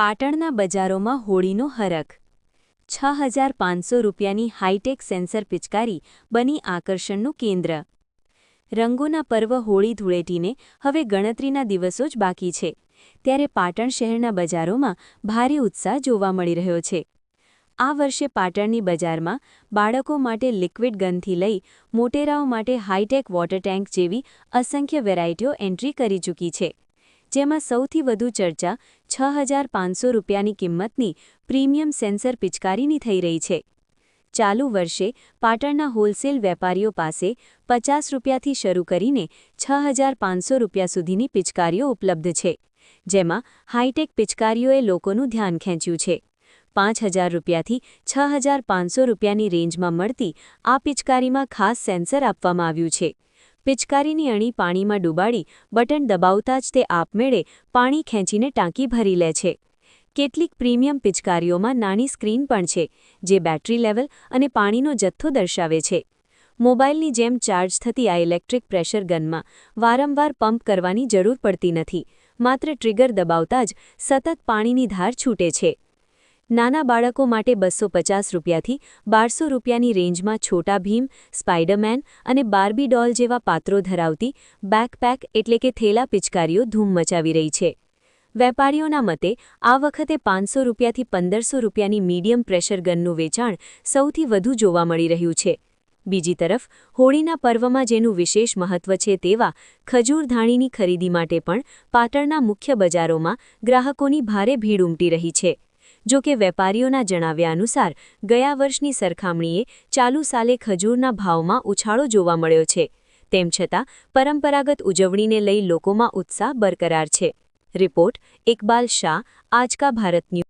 પાટણના બજારોમાં હોળીનો હરખ। 6500 રૂપિયાની હાઈટેક સેન્સર પિચકારી બની આકર્ષણનું કેન્દ્ર। રંગોના પર્વ હોળી ધૂળેટીને હવે ગણતરીના દિવસો જ બાકી છે, ત્યારે પાટણ શહેરના બજારોમાં ભારે ઉત્સાહ જોવા મળી રહ્યો છે। આ વર્ષે પાટણની બજારમાં બાળકો માટે લિક્વિડ ગનથી લઈ મોટેરાઓ માટે હાઈટેક વોટર ટેન્ક જેવી અસંખ્ય વેરાયટીઓ એન્ટ્રી કરી ચૂકી છે, જેમાં સૌથી વધુ ચર્ચા 6500 રૂપિયાની કિંમતની પ્રીમિયમ સેન્સર પિચકારીની થઈ રહી છે। ચાલુ વર્ષે પાટણના હોલસેલ વેપારીઓ પાસે 50 રૂપિયાથી શરૂ કરીને 6500 રૂપિયા સુધીની પિચકારીઓ ઉપલબ્ધ છે, જેમાં હાઈટેક પિચકારીઓએ લોકોનું ધ્યાન ખેંચ્યું છે। 5000 રૂપિયાથી 6500 રૂપિયાની રેન્જમાં મળતી આ પિચકારીમાં ખાસ સેન્સર આપવામાં આવ્યું છે। પિચકારીની અણી પાણીમાં ડૂબાડી બટન દબાવતા જ તે આપમેળે પાણી ખેંચીને ટાંકી ભરી લે છે। કેટલીક પ્રીમિયમ પિચકારીઓમાં નાની સ્ક્રીન પણ છે, જે બેટરી લેવલ અને પાણીનો જથ્થો દર્શાવે છે। મોબાઈલની જેમ ચાર્જ થતી આ ઇલેક્ટ્રિક પ્રેશર ગનમાં વારંવાર પંપ કરવાની જરૂર પડતી નથી, માત્ર ટ્રિગર દબાવતા જ સતત પાણીની ધાર છૂટે છે। નાના બાળકો માટે 250 રૂપિયાથી 1200 રૂપિયાની રેન્જમાં છોટા ભીમ, સ્પાઇડરમેન અને બાર્બી ડોલ જેવા પાત્રો ધરાવતી બેકપેક એટલે કે થેલા પિચકારીઓ ધૂમ મચાવી રહી છે। વેપારીઓના મતે આ વખતે 500 રૂપિયાથી 1500 રૂપિયાની મીડિયમ પ્રેશર ગનનું વેચાણ સૌથી વધુ જોવા મળી રહ્યું છે। બીજી તરફ હોળીના પર્વમાં જેનું વિશેષ મહત્વ છે તેવા ખજૂરધાણીની ખરીદી માટે પણ પાટણના મુખ્ય બજારોમાં ગ્રાહકોની ભારે ભીડ ઉમટી રહી છે। જો કે વેપારીઓના જણાવ્યા અનુસાર ગયા વર્ષની સરખામણીએ ચાલુ સાલે ખજૂરના ભાવમાં ઉછાળો જોવા મળ્યો છે, તેમ છતાં પરંપરાગત ઉજવણીને લઈ લોકોમાં ઉત્સાહ બરકરાર છે। રિપોર્ટ ઇકબાલ શાહ, આજ કા ભારત ન્યૂઝ।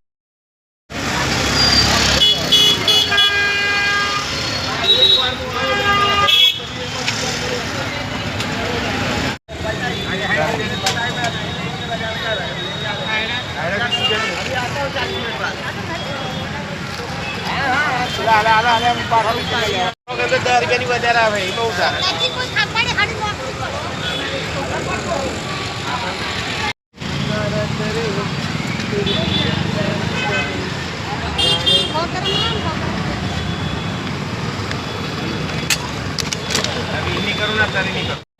अभी नहीं करो ना, तारी नहीं करो।